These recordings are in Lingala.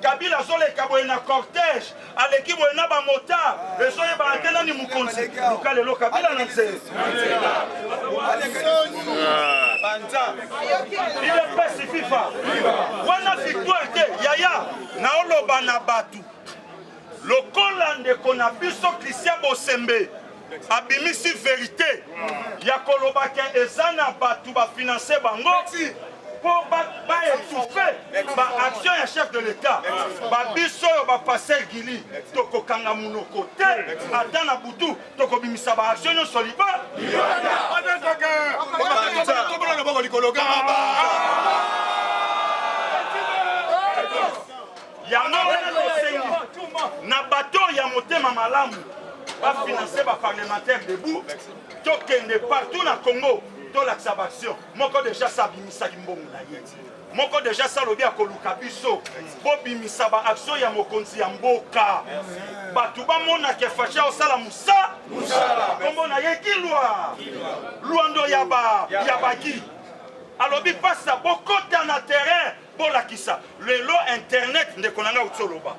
Kabila zoleka boye na cortège aleki boye na ba motard ezoye ba antena ni mukonzi luka lelo Kabila na nze ile pesi FIFA wana victoire te yaya na oloba na batu lokola ndeko na biso Christian Bosembe abimisi vérité ya koloba ke eza na batu ba financer bango pour étouffer l'action du chef de l'État. Biso ba passer Gili toko kanga munoko te ata na butu toko bimisa ba action yo soliba. Yango na bato ya motema malamu ba financer ba parlementaire debout tokende partout na Congo. L'action moko déjà sabimisa kimbongo na ye moko déjà salobi akoluka biso bo bimisa ba action ya mokonzi ya mboka batu ba mona ke facha osala musa kombo na ye kilwa luando ya baki alobi pasa bokota na terrain bolakisa lelo internet nde konanga utsoloba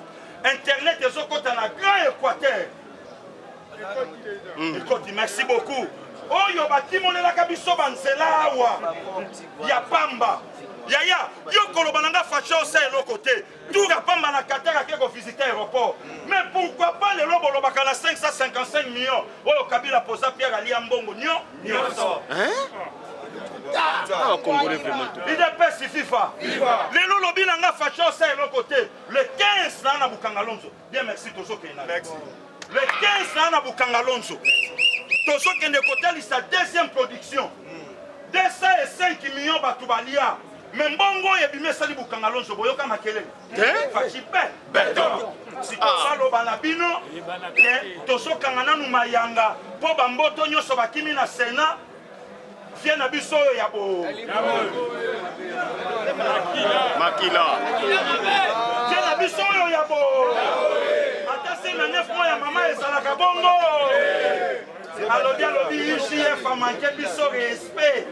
internet ezokota na Grand Équateur. Merci beaucoup. Oyo batimonelaka biso banzela awa ya pamba yaya yo koloba nanga facha osa eloko te tout ya pamba na Qatar akeko visiter aéroport mais pourquoi pas le lobo lobaka na 555 millions oyo Kabila posa Pierre Ali Mbongo nyonso il est pesi FIFA lelo lobi nanga facha osa eloko te le 15 na Bukanga Lonzo bien merci tozo kena le 15 na Bukanga Lonzo Tozo kende kotel sa deuxième production 205 millions batubalia mais mbongo yebime sali Bukanga Lonzo boyoka makele fachipe beton si tosalo banabino tozo kangana nu mayanga po bamboto nyoso bakimi na Sénat vient na biso ya bo makila vient na biso ya bo atasi na 9 mois ya mama ezalaka bongo. Alors bien le IGF a manqué biso respect,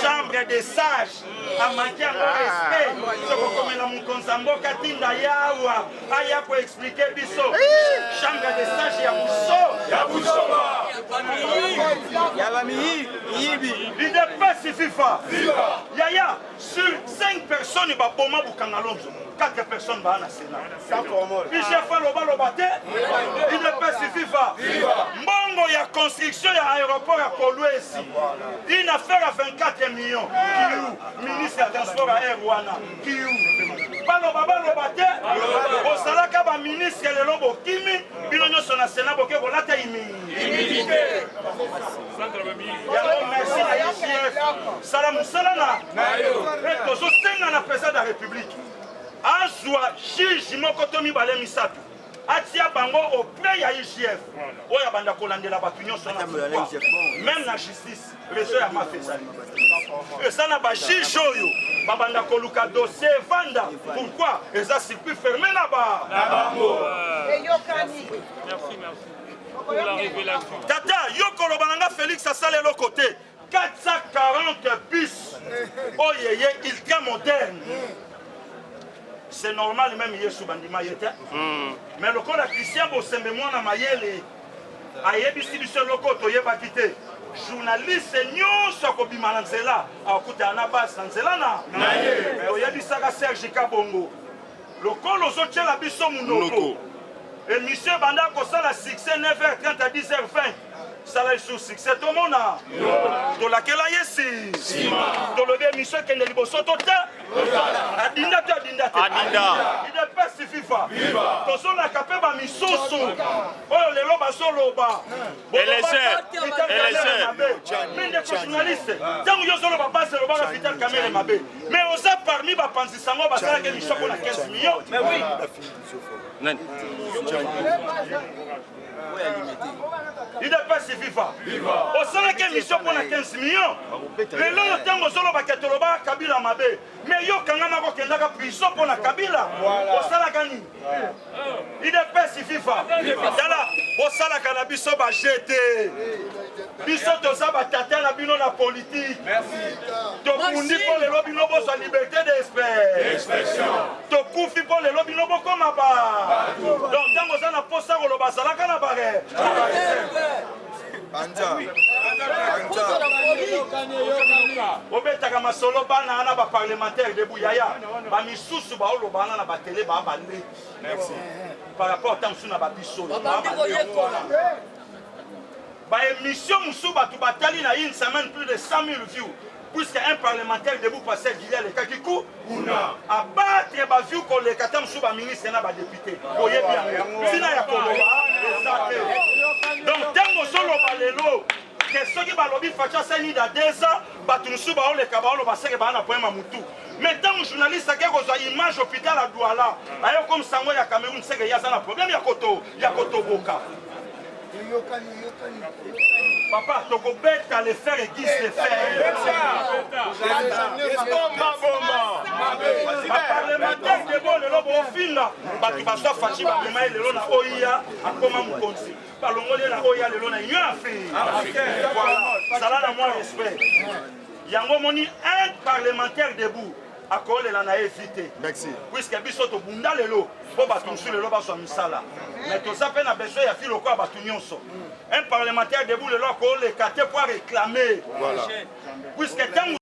chambre des sages a manqué un respect. Donc comme la mukonzambo katinda yawa aya ko expliquer biso chambre des sages ya buso ya bami yibi il dépasse FIFA yaya sur 5 personnes ba boma Bukanga Lonzo 4 personnes va na Sénat sans formol IGF lo bate il dépasse FIFA mbongo ya construction ya aéroport à Kolwezi une affaire à 24 millions ministre des transports à Erwana balo bate au salaka ba ministre le lobo kimi bino nyoso na Sénat boke bolata immunité merci la IGF salamu salana et tozo tenga na président de la République azwa juge moko tomi bale misatu atia bango auprès ya IGF oya banda kolandela batu nyonso na même la justice réseau ya mafesali eza na ba juge oyo babanda koluka dossier vanda pourquoi eza circuit fermé na bango. Merci pour la révélation. Tata yokolo bananga Félix asale le côté 440 bus oyeye ultra moderne. C'est normal même Yesu bandima yete. Mais le corps de Christian Bosembe mwana mayele ayebisi biso loko toyeba kite. Journaliste nyonso ko bimala nzela akuta na base nzela na. Mais oyebisaka Serge Kabongo. Loko lozo tshela biso munoko. Et monsieur banda ko sala succès 9h30 à 10h20. Sala sous succès to mona. To la kela yesi. To le bien monsieur kende liboso tota. Adinda. Il est pas si FIFA. Tozo na kapé ba misusu. Oyo lelo ba solo ba. Mais des journalistes. Tant yo solo ba passe le ba fitel caméra mabe. Mais osa parmi ba panzi sango ba sala ke misoko na 15 millions. Mais oui. IDPS viva. Au sein de mission pour 15 millions. Les lots de solo baketoloba Kabila mabe. Mais yo kangama ko kendaka prison pour la Kabila. Au sein de gani. IDPS viva. Dala au sein de cannabis ba jeté. Biso toza ba tata na bino na politique. Merci. To kundi pour les lobby lobo sa liberté d'expression. To kufi pour les lobby lobo comme ba. Donc tango za na posa ko loba sala kana bare. Anja. Obetaka masolo bana na ba parlementaire de Bouyaya. Ba misusu ba olobana na ba télé ba balé. Merci. Par rapport à tant na ba biso. Bah émission Moussou Batoubatali na une semaine plus de 100 000 views. Puisqu'un parlementaire debout passait Guilherme le Kakikou, à battre ba view pour les katam sous ba ministre na ba député. Voyez bien. Sina ya koloba. Donc tango solo balelo que ceux qui balobi facha seni da 2 ans, batunsu ba ole kabalo ba seke ba na poema mutu. Mais tant que journaliste qui a une image hôpital à Douala, ailleurs comme Sango ya Cameroun, c'est qu'il y a un problème, il y a Koto Boka. Papa, tu peux bête les faire et qui se fait. Parlementaire de bon, le lobo au fin là. Tu vas faire fachi, mais le lona oya, à comment vous conseillez. Par le mot de la oya, le lona Union Afrique. Ça là, moi, respect. Il y a un parlementaire debout. À quoi il en a évité. Merci. Puisque biso to bunda lelo, pour batunsu lelo ba so misala. Mais to ça peine a besoin ya filo ko batunyonso. Un parlementaire debout lelo ko le kate pour réclamer. Voilà. Puisque tangu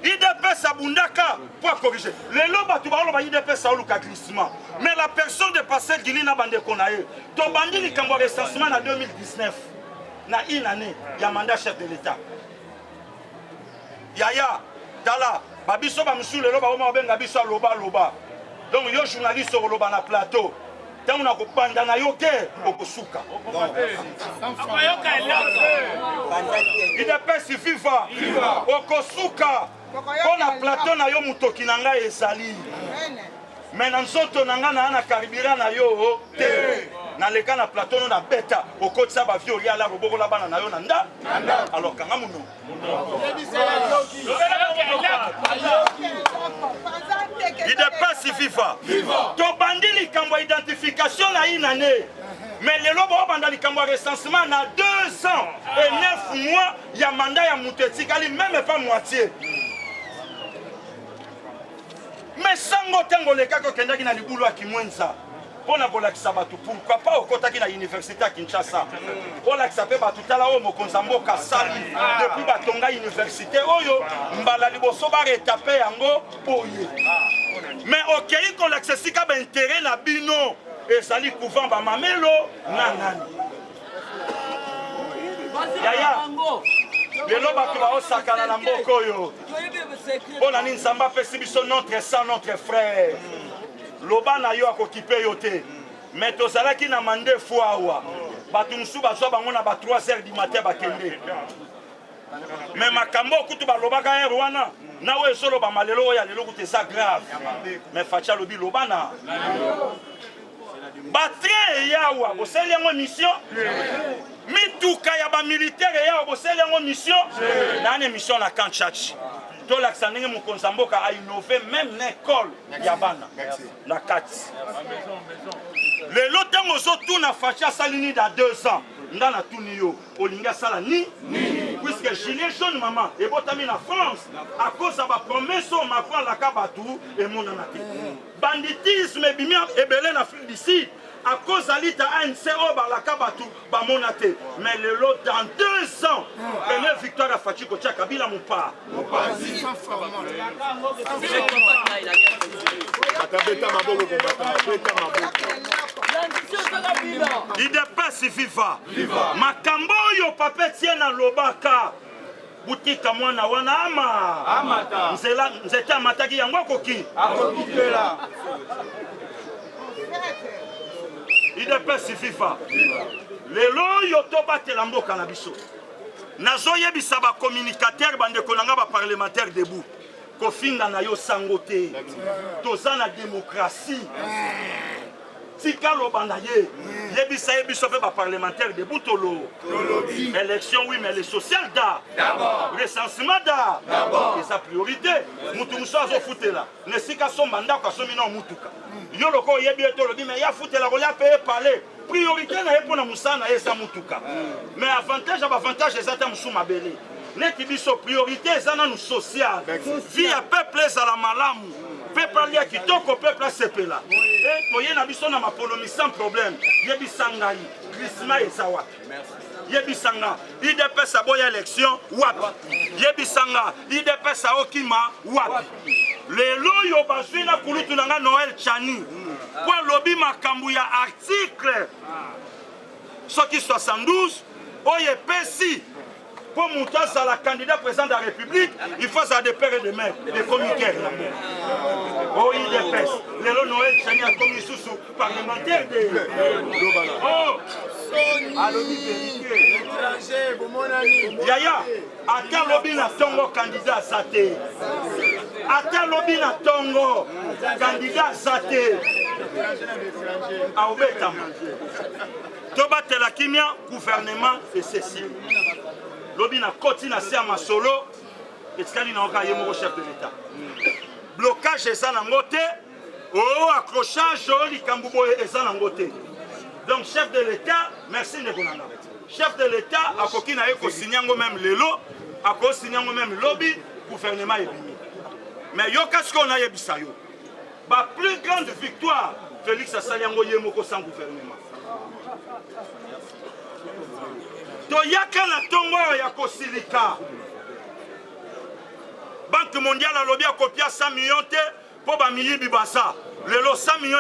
IDPS abundaka pour corriger. Lelo batu ba lo ba IDPS a luka glissement. Mais la personne de passer Gili na bande konaye. To bandi li kambo recensement en 2019. Na une année, il y a mandat chef de l'État. Yaya Dala Babiso ba musu lelo ba oma benga biso loba loba. Donc yo journaliste sur loba na plateau. Tant on a ko panda na yo ke okosuka. IDPS FIFA. Okosuka. Ko na plateau na yo mutoki na ngai ezali. Mais na nzoto na nga na karibira na yo te. Na leka na plateau na beta okotisa ba vieux ya la robokola bana na yo na nda. Alors kanga muno. IDPS FIFA. To bandi likambo identification na une année. Mais les lobos banda likambo recensement na 2 ans et 9 mois ya mandat ya Mouteti kali même pas moitié. Mais sango tango leka ko kendaki na libulu akimwenza. On a bolakisa batu pourquoi pas au kotaki na université à Kinshasa. On a sapé batu tala o mokonzambo kasali depuis batonga université oyo mbala liboso ba retaper yango boye. Mais OK ko l'accessika ba intérêt na bino et sali couvent ba mamelo nanani. Yaya. Lelo batu ba osakana na mboko yo. On a ni nzamba pesi biso notre sang notre frère. Loba na yo akokipe yo te. Mais tozalaki na mande fois awa. Batu musu bazwa bango na ba 3h du matin bakende. Mais makambo kutu ba loba ka wana na we solo ba malelo ya lelo kutu ça grave. Mais facha lobi loba na. Batre yawa boseli yango mission. Mituka ya ba militaire yawa boseli yango mission. Na ne mission na camp Tchatch. Tout l'accent mon konzamboka a innové même l'école Yabana la 4. Le lotango so tout na facha salini da 2 ans. Ndana tunio olinga sala ni puisque gilet jaune maman et botami na France à cause de la promesse au Macron la kabatu et mon anate. Banditisme bimia ebele na Afrique du Sud. À cause de l'État ANC, la Kabatu, Bamonate. Mais le lot dans 2 ans, et le victoire à Fachiko Kabila mon pas. IDPS FIFA. Makambo yo papé tient dans l'Obaka. Boutique à moi na wana ama. Nzete amataki yango koki. Akokitela. IDPS FIFA. Lelo yoto batela mboka na biso. Nazo yebisa ba communicateur bande konanga ba parlementaire debout. Kofinga na yo sangote. Toza na démocratie. Tika lo banda ye. Yebisa yebiso pe ba parlementaire de Boutolo. Élection oui mais les social d'abord. Recensement d'abord. Et sa priorité. Mutu muso azo futela. Ne sika so mandat kwa so mina mutuka. Yo loko yebi eto lobi mais ya futela ko ya payer parler. Priorité na epona musana esa mutuka. Mais avantage ezata musu mabele. Neti biso priorité ezana nu social. Vie à peuple ezala malamu. Peuple alia kitoko peuple sepela. Et toye na biso na mapolomi sans problème. Yebisanga yi. Christmas eza wapi. Yebisanga IDPS aboya élection wapi. Yebisanga IDPS okima wapi. Lelo yo bazwi na kulutu nanga Noël Chani. Kwa lobi makambu ya article. Soki 72 oye pesi. Pour monter à la candidat président de la République, il faut ça de père et de mère, des communiqués. Oh, il dépêche. Les lois Noël, Chani a commis sous parlementaire de. Oh! Yaya, à quel lobby na tongo candidat Zate? À quel lobby na tongo candidat Zate? À Obetama. Toba Telakimia, gouvernement et ceci. Lobi na koti na se ma solo etikali na oka yemo chef de l'état. Blocage eza na ngote, oh accrochage likambu boye eza na ngote. Donc chef de l'état, merci Nekonanga. Chef de l'état akoki na eko sinyango même lelo, ako sinyango même lobby gouvernement ebimi. Mais yo kasko na yebisa yo. Ba plus grande victoire Félix Asaliango yemo ko sans gouvernement. Toyaka na tongo ya kosilika. Banque mondiale a lobby a copié 100 millions pour ba miyibi basa. Lelo 100 millions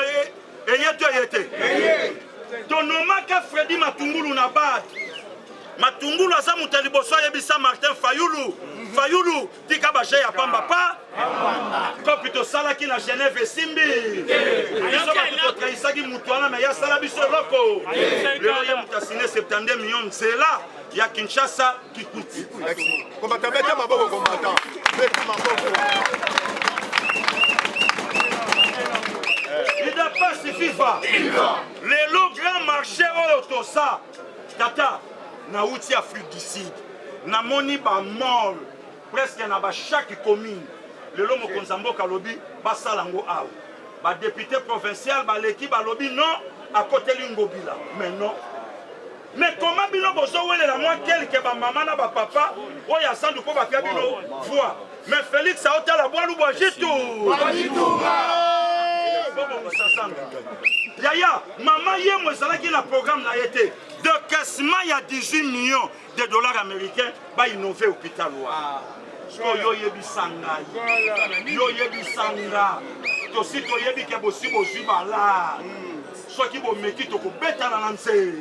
et yete. Tonomaka Freddy Matungulu na bad. Matungulu asa mutali boso yebisa Martin Fayulu. Fayulu tika baje ya pamba pa. Kopito sala ki na Genève et Simbi. Biso ba to traisaki mutuana mais ya sala biso loko. Lelo ya mutasine 72 millions c'est là. Ya Kinshasa qui coûte. Combattant mettez maboko combattant. Mettez maboko. Il n'a pas suffi va. Lelo grand marché au ça. Tata na outi Afrique du Sud. Na moni ba mort presque na ba chaque commune. Lelo mo konzamboka lobi ba salango aw. Ba député provincial ba l'équipe ba lobi non à côté lingobila. Mais non. Mais comment bino bozo wele la moi quelque ba maman na ba papa o ya sandu ko ba bino voix. Mais Félix a ota la bois lu bojitu. Yaya, maman yé moi ça qui na programme na été. De cassement il y a 18 millions de dollars américains ba innover hôpital wa. Yo yebi sanga. Yo yebi sanga. To si to yebi ke bosi bosi bala. Soki bo meki to ko beta na nse.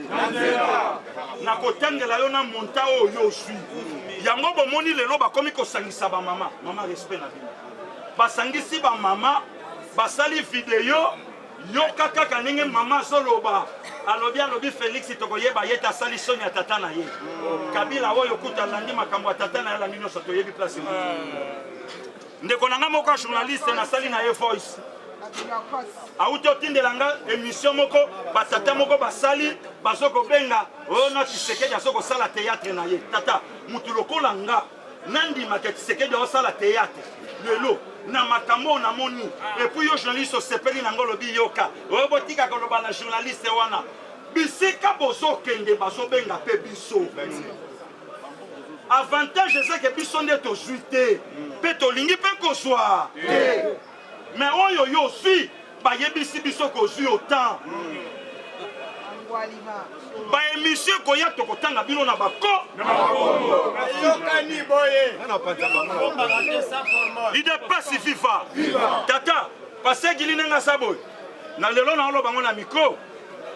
Na ko tangela yo na monta o yo sui. Yango bo moni lelo ba komi ko sangisa ba mama. Mama respect na bino. Ba sangisi ba mama, ba sali video yo kaka kanenge mama soloba. Alobi Félix to ko yeba yeta sali Sonia tata na ye. Kabila oyo kuta landi makambo tata na la nino so to yebi place. Ndeko nanga moko journaliste na sali na ye voice. Auto tindelanga émission moko batata moko basali bazoko benga oh na Tshisekedi azoko sala théâtre na ye tata mutu lokola nga nandi maketi Tshisekedi o sala théâtre lelo na makambo na moni et puis yo journaliste sepeli na ngolo bi yoka o botika ko ba na journaliste wana bisika bozo kende bazo benga pe biso avantage c'est que biso ndeto juité pe to lingi pe ko soir mais oyo yo si ba yebisi biso ko zui autant ba émission ko ya to ko tanga bino na bako Yokani boye. Il n'est pas si FIFA tata parce que il n'a sabo na lelo na lo bango na micro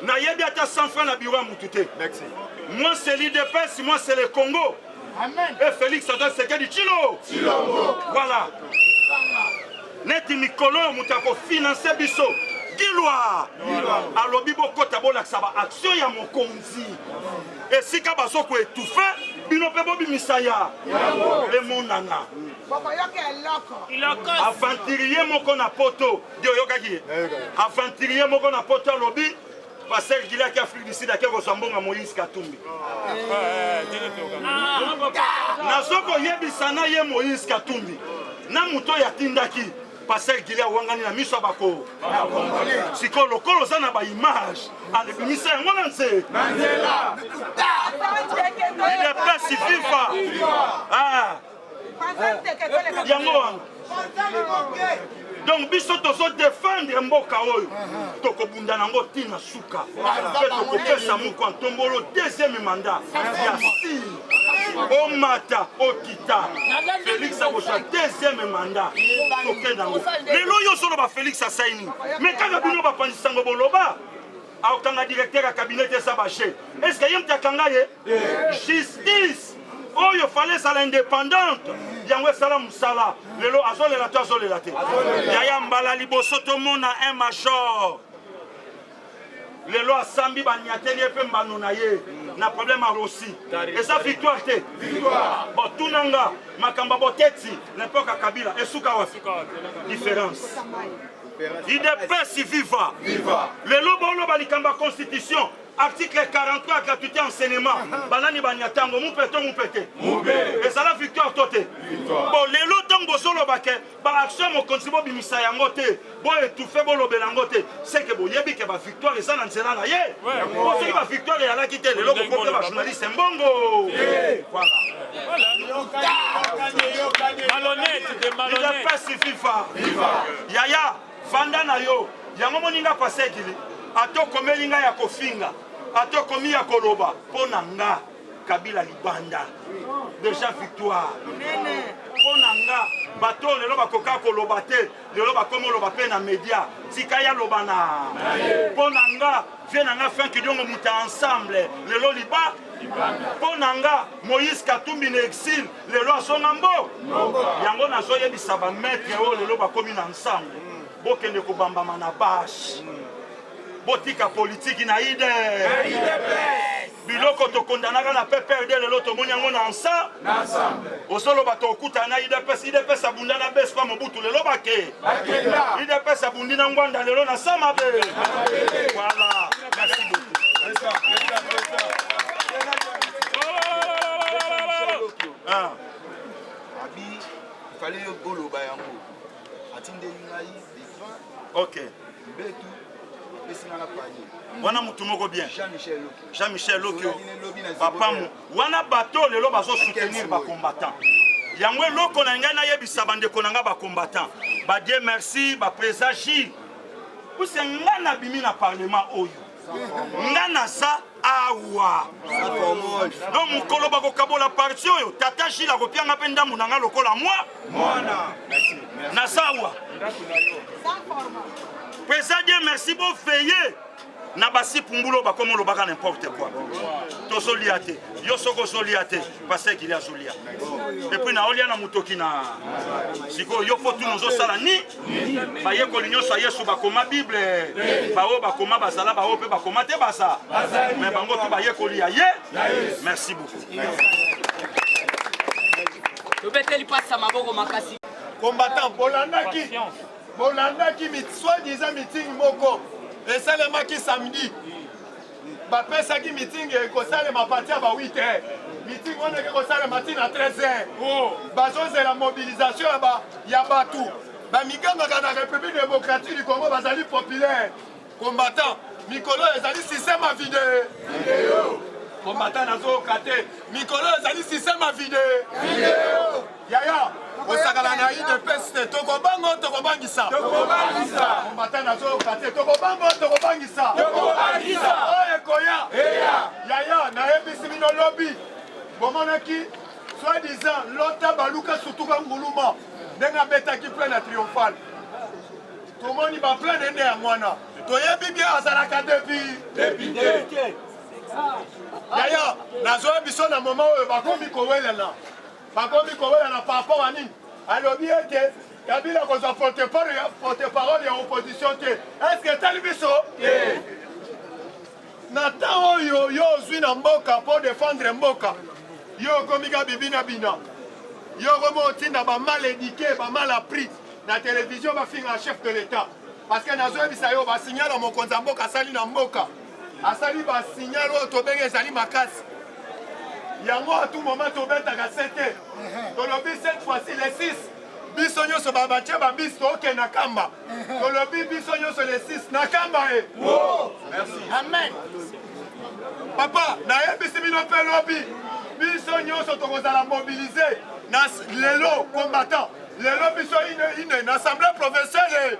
na yebi ata 100 francs na bureau mutute. Merci. Moi c'est l'IDPS, moi c'est le Congo. Amen. Et Félix Antoine Tshisekedi Chilo. Voilà. Neti mikolo mutako financer biso Gilwa alobi bokota bolakisa ba action ya mokonzi esika bazoko étouffe bino pe bobi misaya le monanga aventurier moko na poto dio yokaki aventurier moko na poto alobi Pasteur Gila qui Afrique du Sud a Kosambonga Moïse Katumbi. Nazoko yebisana ye Moïse Katumbi. Na muto ya tindaki. Pasteur Gila wangani na miso bako. Siko lokolo zana ba image. Ale bimisa yango nanse. Mandela. Il est pas si FIFA. Ah. Yango. Donc biso tozo défendre mboka oyo tokobunda nango tina suka pe tokopesa moko ntombolo deuxième mandat ya si omata okita Félix akozwa deuxième mandat tokenda ngo lelo yo solo ba Félix asaini mais kaka bino bapanzisa ngo boloba aokanga directeur ya cabinet esa bache est-ce que yemta kanga ye justice oyo fallait ça l'indépendante yango sala musala lelo azolela to azolela te yaya mbala liboso to mona un major lelo asambi banyateli pe mbano na ye na problème a Rossi et ça victoire te victoire bon tunanga makamba boteti l'époque à Kabila esuka wa différence IDPS viva lelo bolo balikamba constitution article 43 gratuité enseignement banani banyatango mupete et ça la victoire toté bon lelo donc bosolo bake ba action mo konsibo bimisa yango te bo étouffé bo lobelango te c'est que bo yebi ke ba victoire et ça na nzela na ye bo c'est ba victoire ya la kité lelo ko ba journaliste mbongo voilà malhonnête de malhonnête il pas si FIFA yaya vanda na yo yango moninga passé kili ato komelinga ya kofinga ato komi ya koloba pona nga Kabila libanda déjà victoire pona nga bato lelo bakoka koloba te lelo bakomo loba pe na media tika ya lobana pona nga viens nga fin kidongo muta ensemble lelo liba pona nga Moïse Katumbi na exil lelo asonga mbo yango nazo yebisa ba maître o lelo bakomi na ensemble bokende kobambama na bash botika politique na ide biloko to kondanaka na PPRD lelo to moni yango na ensemble osolo bato okuta na IDPS abunda na bes pa mobutu lelo bake IDPS abundi na ngwanda lelo na samabe voilà merci beaucoup abi fallait yo golo ba yango atinde ngai OK betu wana mutu moko bien Jean-Michel Lokio papa wana bato lelo bazo soutenir ba combattant yango eloko na ngai na yebisa bandeko na nga ba combattant ba Dieu merci ba président Gilles puisque nga na bimi na parlement oyo nga na sa awa donc mukolo bako kabola parti oyo tata Gilles akopianga pe ndambu na nga lokola mwana na sawa président Dieu merci bon veiller na basi pungulo bakomo lobaka n'importe quoi to soliate yo soko soliate parce qu'il y a solia et puis na olia na mutoki na siko yo faut tout nous sala ni ba ye ko linyo sa Yesu bakoma bible ba o bakoma basala ba o pe bakoma te basa mais bango to ba ye ko lia ye merci beaucoup to beteli passa maboko makasi combattant bolandaki soi-disant meeting moko esalemaki samedi bapesaki meeting ekosalema parti ya ba 8h meeting wana ekosalema ntina 13h bazozela mobilisation ya bato bamigangaka na république démocratique du Congo bazali populaire combattant mikolo ezali système ya video combattant nazoyoka te mikolo ezali système ya video yaya osakala na IDPS te tokobangisa combattant nazoyoka te tokobangisa oyo ekoya yaya nayebisi bino lobi bomonaki soi-disant lota baluka sutuka nguluma ndenge abetaki plein na triomphale tomoni baplein nende ya mwana toyebi bien azalaka depute yaya nazoya biso na moma oyo bakomi kowelana par rapport à nini alobi ete Kabila kozwa porte-parole ya opposition te est-ce que tali biso na temps oyo yo ozwi na mboka pour défendre mboka yo okomika bibina bina yo komo otinda bamal éduqué bamal appris na télévision bafinga chef de l'état parce que nazoyebisa yo basignala mokonzi ya mboka asali na mboka asali basignal oyo tobenge ezali makasi yango à tout moment tobetaka 7 tolobi cette fois-ci les 6 biso nyonso babatie bambisi tokende na kamba tolobi biso nyonso les 6 na kamba e amen papa nayebisi bino mpe lobi biso nyonso tokozala mobilize na lelo combattant lelo biso ine na assemblée provinciale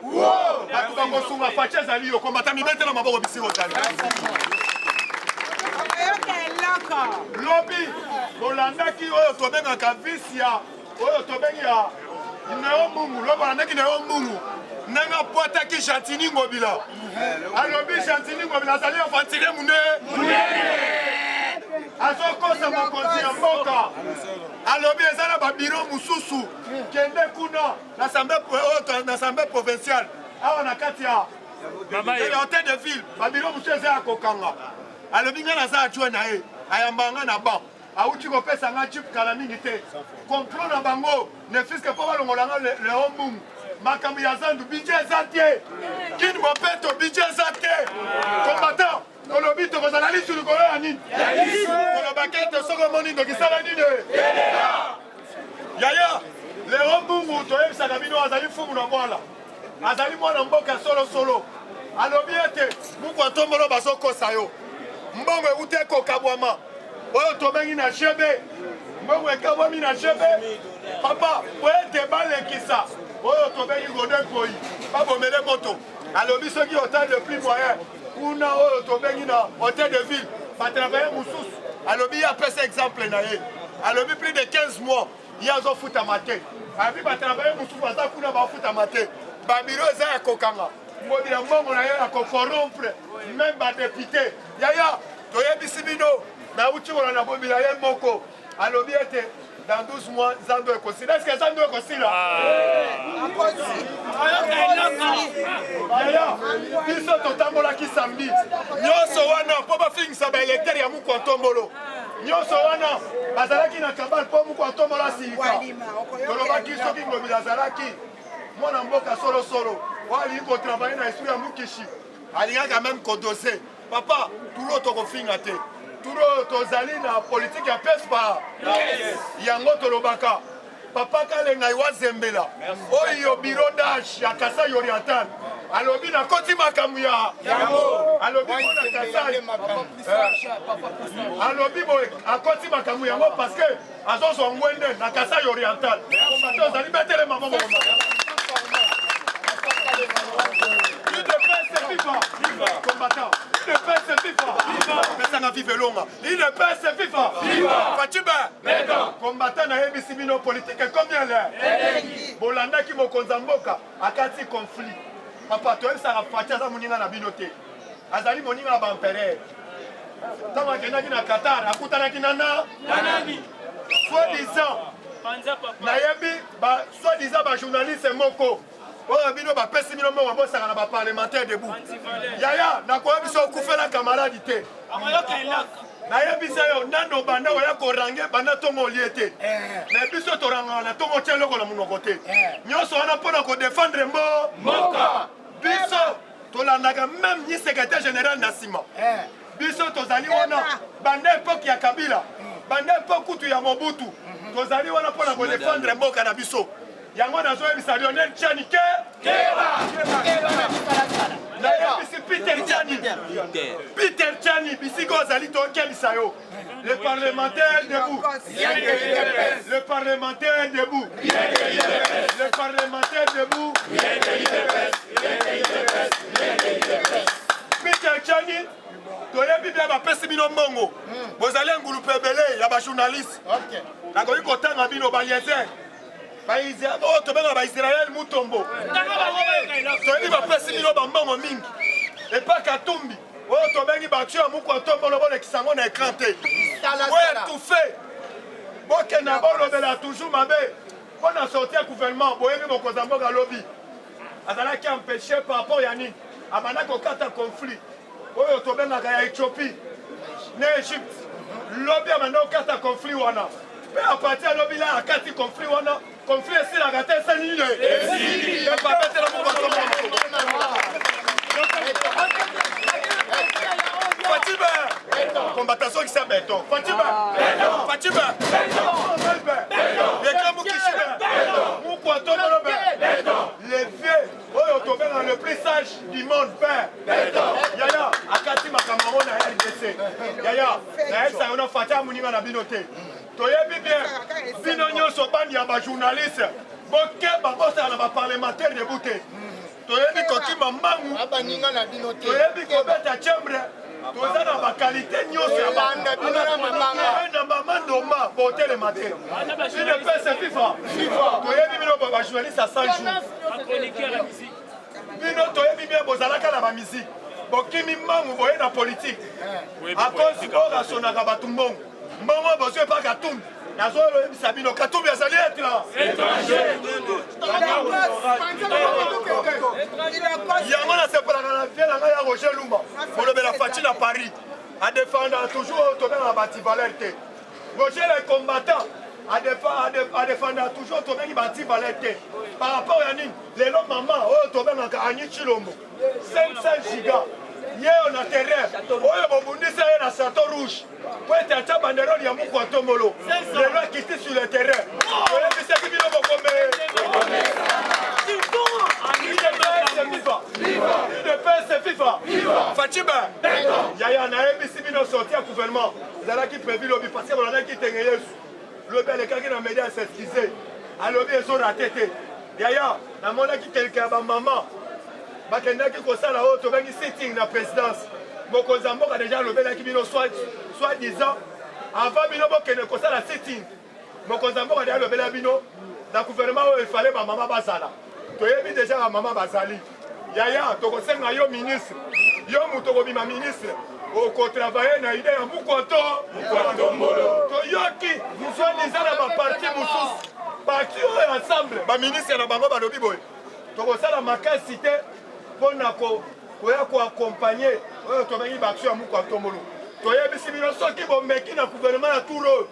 bato bakosunga faci ezali yo combattant mibetela maboko bisi kozali lobi bolandaki oyo tobengaka visi ya oyo tobengi ya neo mungu lobi bolandaki neo mungu ndenge apwataki Chantini Ngobila alobi Chantini Ngobila azali infantile munene azokosa mokonzi ya mboka alobi eza na babiro mosusu kende kuna na assemblée provinciale awa na kati ya hotel de ville babiro mosusu eza ya kokanga alobi ngai naza adjoint na ye ayambanga na ban awuti kopesa nga jip kala mingi te complot na bango ne fiske mpo balongolanga leo mbungu makambo ya zandu bidje eza te kini mopeto bidje eza te combattant tolobi tokozala lisu likolo ya nini kolobaki ete soki omoni ndokisala nini yaya leo mbungu toyebisaka bino azali fumu na mwala azali mwana mboka solosolo alobi ete buku atombolo bazokosa yo mbongo euti ekokabwama oyo tobengi na jebe mbongo ekabwami na jebe papa po ete balekisa oyo tobengi godin koi babomele moto alobi soki hotel de plus moyen kuna oyo tobengi na hotel de ville batravaille mosusu alobi ye apesa exemple na ye alobi plus de 15 mois ye azofutama te abi batravaille mosusu baza kuna bafutama te babiro eza ya kokanga ngobila mbongo na ye ya kokorompre même badepute yaya toyebisi bino nauti kola na bobila ye moko alobi ete dans 12 mois zando ekosila est ce que zando ekosila yaya biso totambolaki samedi nyonso wana mpo bafingisa baélecteur ya muku ntombolo nyonso wana bazalaki na kabale mpo muku ntombolo asilika tolobaki soki ngobila azalaki mwana mboka solosolo oyo alingi kotravaille na esprit ya mukishi alingaka même kodose papa turo tokofinga te turo tozali na politike ya pespa yango tolobaka papa kalengai wazembela oyo biro d'âge ya Kasai oriental alobi nakoti makambo ya alobi mpona Kasai alobi boye akoti makambo yango parce que azozwa ngwende na Kasai oriental komate ozali betelema moko combattant il ne pèse FIFA pesanga vive longa il ne pèse FIFA Fatima combattant na yebisi bino politique combien l'air bolandaki mokonzi mboka akati conflit papa toyebisaka Fatima aza moninga na bino te azali moninga na baempereur ntango akendaki na Qatar akutanaki na nani soi-disant nayebi soi-disant bajournaliste moko oyo bino bapesi bino mbongo bosaka na baparlementaire debout yaya nakoyebisa okufela kamaradi te nayebisa yo nano banda oya korange banda ntongo olie te me biso torangaka na ntongo otya eloko na monoko te nyonso wana mpona kodefendre mboka biso tolandaka meme ni secrétaire général na nsima biso tozali wana banda epoke ya kabila banda epoke kutu ya mobutu tozali wana mpona kodefendre mboka na biso yango nazoyebisa Lionel Tchani nayebisi Peter Tchani bisiko ozali tokebisa yo le parlementaire debout le parlementaire debout le parlementaire debout Peter Tchani toyebi bia bapesi bino mbongo bozali ngulupe ebele ya bajournaliste nakoki kotanga bino baliezer oyo tobenga baisrael mutombo toyebi bapesi bino bambongo mingi epa katumbi oyo tobengi batio ya muku ntombolo bolekisa yango na ekran te oyo etufe bokenda bolobela toujours mabe mpo na sorti ya gouvernement boyebi mokonzi ya mboka lobi azalaki empêché par rapport ya nini abandaki kokata conflit oyo tobengaka ya Ethiopie na Egypte lobi abanda kokata conflit wana mpe apati ya lobi la akati conflit wana conflit esilaka te esali nini combattant qui s'est béton. Fatima, Fatima, les vieux, le plus sage du monde, père. Yaya, Akati Makamaro na RDC. Yaya, na ça on a Fatia Mouniga na binoté. Toyebi bien, bino nyonso bandi ya ba journaliste. Boke ba bossa na ba parlementaire de Bouté. Toyebi koki mamangu. Abaninga na binoté. Toyebi ko beta chambre. Toza na ba qualité nyonso ya banda bino na mamanga. Na mama ndoma boté le matin. Une pèse FIFA. Toyebi bino ba journaliste à 100 jours. Bino toyebi bien bozalaka na ba musique. Bokimi mangu boye na politique. À cause du corps sonaka batumbongo. Maman bozo pas katumbi. Nazo loyebisa bino katumbi azali être là. Étranger. Yango na sepelaka na vie na ngai ya Roger Lumba. Molobela Fati na Paris. A défendre toujours tombé na bati valeur te. Roger les combattants. À défendre toujours tombé bati valeur te. Par rapport à nini les longs maman oh tombé na Anyi Chilombo. 500 gigas. Hier on a terrain. Oyo bobundisa ye na Sato Rouge. Pour être à banderole ya muko tomolo. Les lois qui étaient sur le terrain. Oyo bise ki bino bokombe. Une paix FIFA. Fatima. Yaya na ebisi bino sorti à gouvernement. Zala qui prévu lobby parce que on a qui tenye Yesu. Lobby les cas qui na média s'excuser. A lobby ils ont raté. Yaya na mona qui quelqu'un ba maman. Bakendaki kosala oyo tobengi sitting na présidence mokonzi ya mboka déjà alobelaki bino soi-disant avant bino bokende kosala sitting mokonzi ya mboka deja alobela bino na gouvernement oyo efale bamama bazala toyebi déjà bamama bazali yaya tokosenga yo ministre yo moto okobima ministre okotravaille na ide ya mukwato toyoki soi-disant na baparti mosusu parti oyo ensemble baministre na bango balobi boye tokosala makasi te mpona koya koaccompagne oyo tobengi baction ya mukwa tomolo toyebisi bino soki bomeki na gouvernement ya tour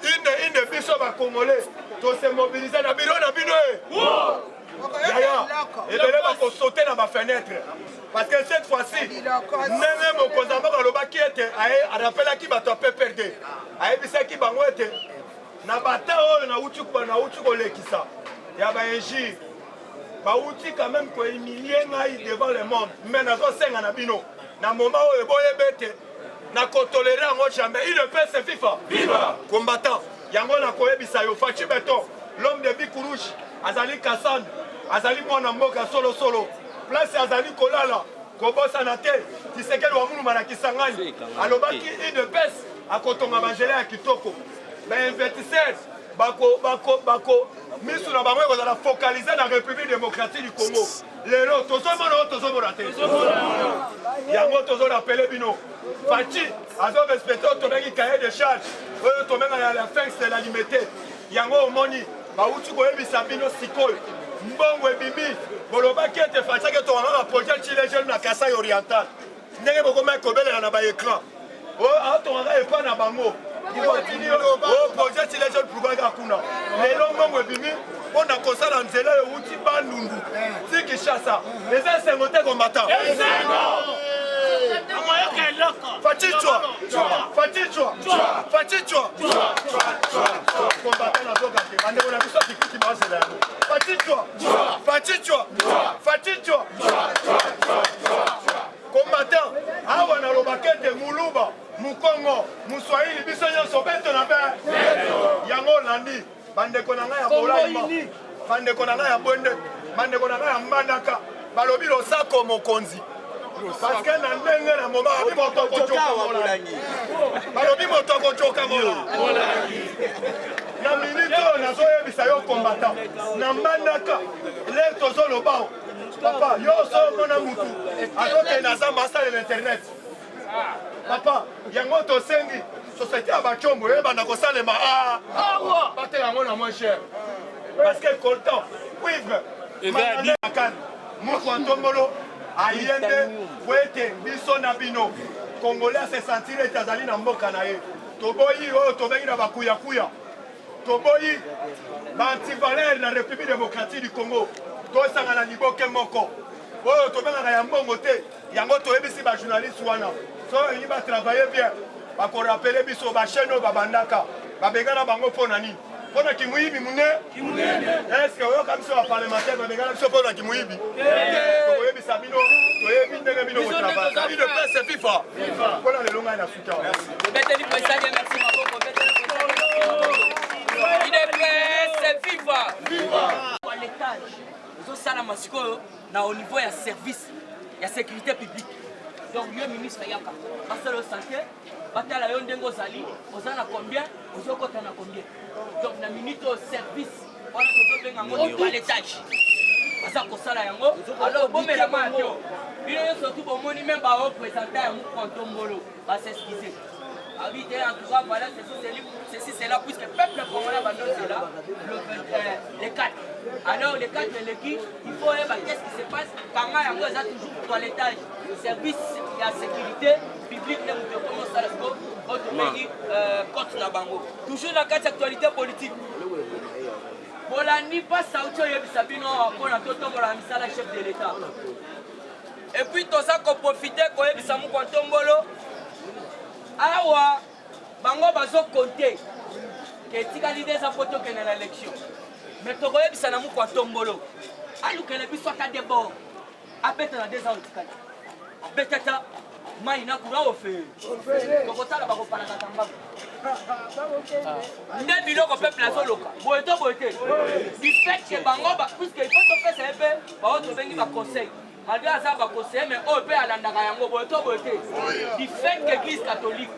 ine biso bacongolais tose mobilize na biro na bino yaya ebele bakosaute na bafenetre parce que cette fois-ci ndenge mokonzi ya mboka alobaki ete arapelaki bato ya PPRD ayebisaki bango ete na bata oyo nauti kolekisa ya bainjire bauti quand même ko humilier ngai devant le monde mais nazosenga na bino na moment oyo boyebete na kotolérer yango jamais il ne peut se FIFA viva combattant yango na koyebisa yo Fachi Beton l'homme de Bikurushi azali Kassan azali mwana mboka solo place azali kolala kobosana te Tshisekedi wa munu mana kisangani alobaki il ne peut akotonga banjela ya kitoko ben investisseurs bako misu na bango ekozala focaliser na République démocratique du Congo lelo tozomona te yango tozorapele bino Fachi azorespecte oyo tobengi cahier de charge oyo tobenga na la fin c'est la limité yango omoni bauti koyebisa bino sikoyo mbongo ebimi bolobaki ete Fachi ake tokanga projet chile jeune na Kasai oriental ndenge bokoma ekobelela na baécran atongaka epa na bango projet les jeunes pour kuna lelo mbongo ebimi mpona kosala nzela oyo euti bandundu ti Kinshasa eza esengo te combattant combattant nazoka te bandeko na biso akikuti bazela yango combattant awa nalobaka ete muluba mukongo muswahili biso nyonso beto na be yango olandi bandeko na ngai ya bolaima bandeko na ngai ya bwende bandeko na ngai ya mbandaka balobi losako mokonzi parce que na ndenge na moma balobi moto akojoka molangi na minute oyo nazoyebisa yo combattant na mbandaka le tozolobao papa yo osomona mutu azokende na zamba asalela internet papa yango tosengi société ya bacombo eyebanda kosalema batela yango na moins cher parce que coltan cuivre manganeakani moko ya ntombolo ayende po ete biso na bino congolais ase sentir ete azali na mboka na ye toboyi oyo tobengi na bakuyakuya toboyi baantivalere na République démocratique du Congo tosanga na liboke moko oyo tobengaka ya mbongo te yango toyebisi bajournaliste wana so olingi batravaille bien bakorapele biso bachaine oyo babandaka babengana bango mpo na nini mpona kimuyibi mune eske oyoka biso baparlementaire babengana biso mpona kimuyibi tokoyebisa bino toyebi ndenge bino kotravaille de presse fifa mpona lelo ngai na suka obeteli presage merci maboko IDPS viva à l'étage ezosala masikoyo na au niveau ya service ya sécurité publique donc lieu ministre yaka basala santé batala yo ndenge ozali oza na combien ozokota na combien donc na minute au service wana tozobenga yango à l'étage baza kosala yango alors bomelama yo bino nyonso tu bomoni même bareprésente ya mokontombolo basexcuse habité en tout cas voilà ceci c'est là puisque le peuple congolais c'est là les 4 alors les 4 l'équipe il faut qu'est-ce qui se passe quand il y a toujours toilettage service et la sécurité publique ne peut commencer à autre pays contre la bango toujours la carte actualité politique bolani pas saucho yebisabino pour la totombola misala chef de l'état et puis tout ça qu'on profiter ko yebisa mu kontombolo awa bango bazo compter que tikali des photos que na l'élection mais to ko yebisa na mu kontombolo alukele biso ta debord apeta na 2 ans tikali betata mai na kura ofe kokotala bako pana katamba nde biloko peuple azoloka boyeto boyete du fait que bango puisque il faut topesa ebe bao tobengi baconseil malgré aza baconseil mais oyo mpe alandaka yango boyeto boyete du fait que église catholique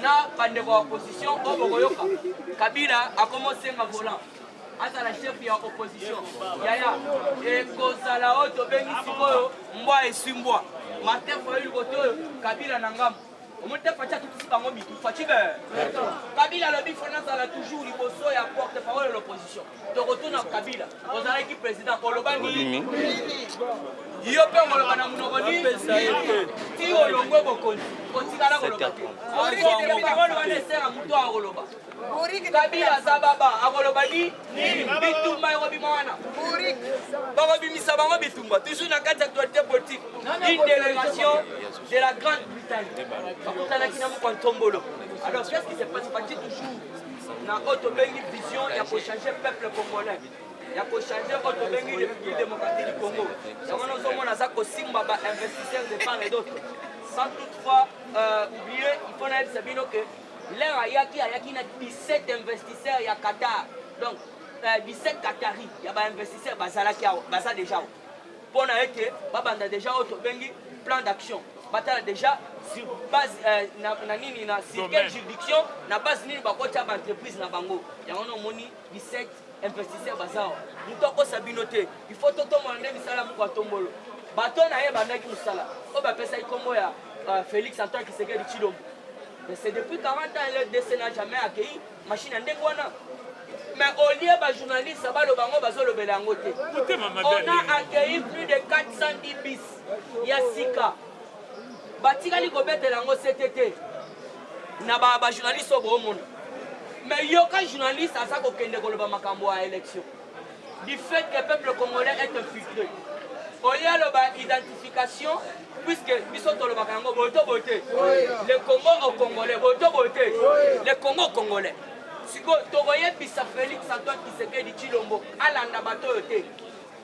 na bandeko ya opposition oyo bokoyoka kabila akomosenga volant azala chef ya opposition yaya ekozala oyo tobengi sikoyo mbwa esimbwa matefa oyo likoto oyo kabila na ngambo omonte facha tutisi bango bitu fachibe kabila lobi fona zala toujours liboso ya porte parole de l'opposition tokotuna kabila ozalaki président kolobani yo pe ngoloba na munoko ni ti olongwe bokonzi otikala koloba te oriki parole wana esera mutu akoloba kabila za baba akoloba ni bitumba ekobima wana bakobimisa bango bitumba toujours na kati ya actualité politique une délégation de la Grande-Bretagne bakutanaki na moko ntombolo alors qu'est-ce qui se passe pas toujours na otobengi vision ya kochanger peuple congolais ya kochanger otobengi République démocratique du Congo yango nazomona aza kosimba bainvestisseurs de part et d'autre sans toutefois oublier il faut nayebisa bino que l'air ayaki na 17 investisseurs ya Qatar donc 17 Qatari ya bainvestisseurs bazalaki awa baza déjà mpona ete babanda déjà otobengi plan d'action batala déjà sur base sur quelle juridiction na base nini bakotya baentreprise na bango yango nomoni 17 investisseurs baza moto akosa bino te il faut totomona nde misala moko atombolo bato na ye bandaki mosala oyo bapesaki nkombo ya Félix Antoine Tshisekedi Tshilombo mais c'est depuis 40 ans le DC n'a jamais accueilli machine ya ndenge wana mais au lieu bajournaliste baloba yango bazolobela yango te on a accueilli plus de 410 bis ya sika batikali kobetela yango CTT na bajournaliste oyo boomona mais yoka journaliste aza kokende koloba makambo ya élection du fait que le peuple congolais est infiltré au lieu aloba identification puisque biso tolobaka yango boto bote le Congo au Congolais boto bote le Congo au Congolais siko tokoyebisa Félix Antoine Tshisekedi Tshilombo alanda bato oyo te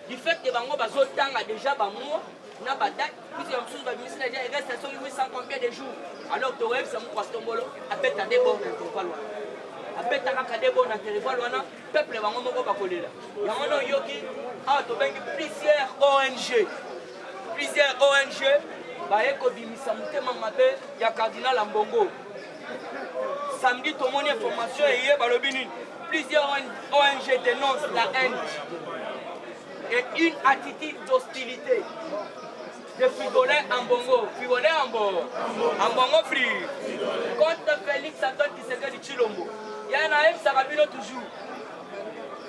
du fait que bango bazotanga déjà bamois na badate puisque bamosusu babimisi na dia reste soki 800 combien de jours alors tokoyebisa mokwatombolo abeta de bon intervalle wana abeta kaka de bon intervalle wana peuple bango moko bakolela yango no yoki awa tobengi plusieurs ONG baye kobimisa motema mabe ya cardinal Ambongo samedi tomoni information eye balobi nini plusieurs ONG dénoncent la haine et une attitude d'hostilité de Frigolet Ambongo free contre Félix Antoine Tshisekedi Tshilombo yana yebisaka bino toujours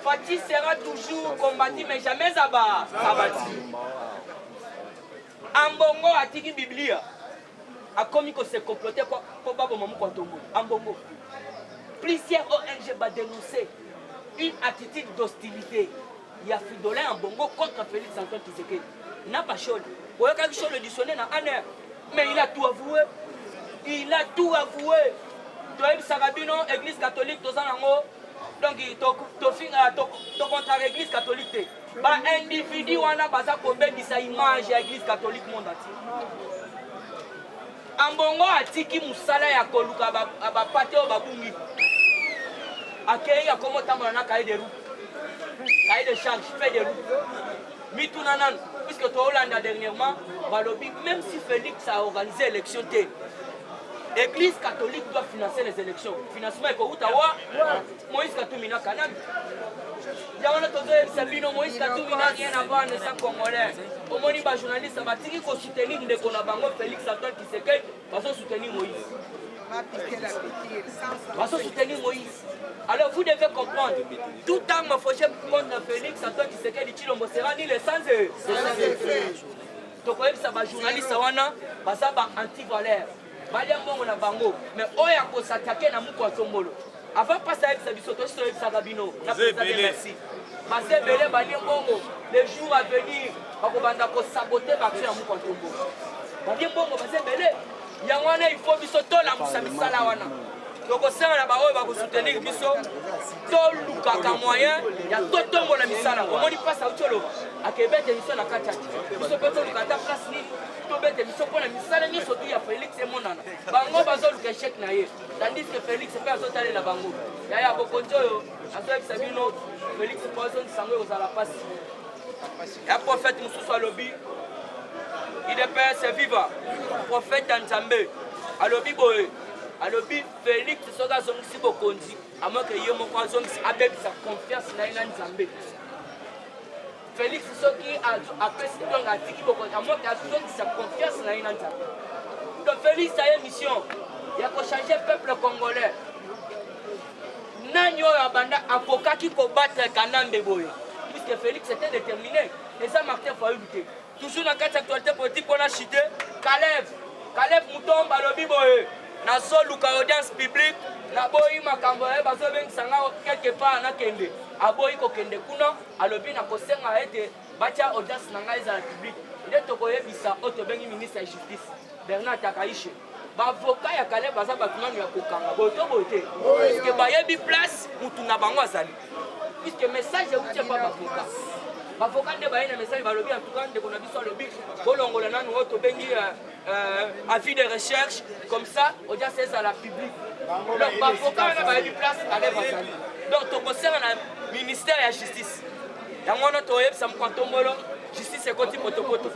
Fati sera toujours combattu mais jamais abattu Ambongo atiki Biblia akomi ko se comploter pour baboma moko ntombo Ambongo plusieurs ONG va dénoncer une attitude d'hostilité il y a Fridolin Ambongo contre Félix Antoine Tshisekedi n'a pas chaud oyokaki chaud le dissonner na aner mais il a tout avoué il a tout avoué. Toyebisaka bino église catholique toza nango donc to contre l'église catholique te. Ba individu wana baza kobebisa image ya église catholique monde entier. Ambongo atiki musala ya koluka bapate oyo babungi. Akei akomotambola na cahier de route. Cahier de charge, fait de route. Mituna nan, puisque Hollande dernièrement, balobi, même si Félix a organisé l'élection T, l'église catholique doit financer les élections. Financement est pour Outawa, Moïse Katoumina Kanam. Diamana Tozo Sabino, Moïse Katoumina, rien à voir, ne sans congolais. Au moins, les journalistes, ça va dire qu'il faut soutenir de Konabango, Félix Antoine Tshisekedi, va soutenir Moïse. Va soutenir Moïse. Alors vous devez comprendre, tout arme fauché contre Félix Antoine Tshisekedi Tshilombo sera ni le sans effet. Donc ça va journaliste wana, ça va anti-valeur. Balia mbongo na bango, mais oya ko s'attaquer na muko tombolo. Avant passer avec sa bisoto sur sa cabino, na président merci. Basé belé balia mbongo, les jours à venir, bako banda ko saboter baction na muko tombolo. Balia mbongo basé belé, yangwana il faut bisoto la musamisala wana. Donc au sein là-bas, on va vous soutenir biso. Tout le cas moyen, il y a tout le monde misala. Au moins il passe à autre chose. À Québec, il y a une carte. Biso peut être le cas place ni. Tout bête, biso pour la misala ni surtout il y a Félix et mon nana. Bango bazo le échec naie. Tandis que Félix c'est pas aller la bango. Il y a beaucoup de choses. Avec Sabino, Félix poison sangue aux la passe. Il y a prophète Moussou à lobby. Il est père c'est vivant. Prophète Nzambe. À lobby boy. Alors, Félix, ce gars, c'est Bokondi. À moins que Yémo Kwazon ait sa confiance dans Nzambe. Félix, ce qui a fait ce qu'on a dit, à moins qu'il ait sa confiance dans Nzambe. Donc, Félix a une mission. Il a changer le peuple congolais. Nanyo Abanda, avocat qui combat Kanambe Boye. Puisque Félix était déterminé. Et ça, Martin Fayoulté. Toujours dans la carte actualité politique, on a cité Caleb Mouton Balobi Boye. Na soluka audience publique na boyi makambo e bazo bengisanga quelque part na kende aboyi ko kende kuna alobi na kosenga ete bacha audience na ngai za publique nde tokoyebisa oto bengi ministre ya justice Bernard Takaishe ba avocat ya Caleb baza batumani ya kokanga boto bote parce que bayebi place mutu na bango azali puisque message euti pa avocat avocat nde baye na message balobi en tout cas nde kona biso alobi bolongola nanu oto bengi avis de recherche, comme ça, on dit c'est à la publique. Donc, l'avocat a eu place à l'évangile. Donc, tu concerne le ministère de la justice. Il y a un autre ça me compte justice est côté potopoto.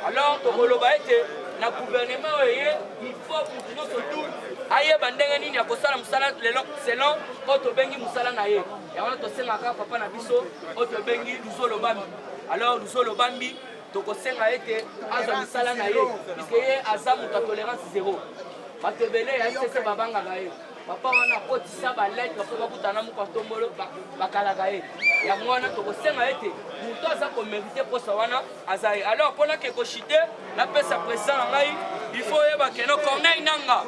Alors, tu le gouvernement, il faut que nous surtout. Aïe, bandengani, il y a que ça, selon autre bengi musala naïe. Il y a un autre sénateur, papa Nabiso, autre bengi, Luzolo Bambi. Alors, Luzolo Bambi. Donc, on sait que Aza Misala Naye, puisque Aza Mouta tolérance zéro. Matebele, il y a un babanga gaé. Papa, on a porté ça, la lettre, pour que tu aies un tombolo, bakalagaé. Il y a moi, on a que Mouta Aza qu'on mérite pour ça, Azaï. Alors, pendant que je suis la paix sa présence, il faut que nos Corneille Nanga.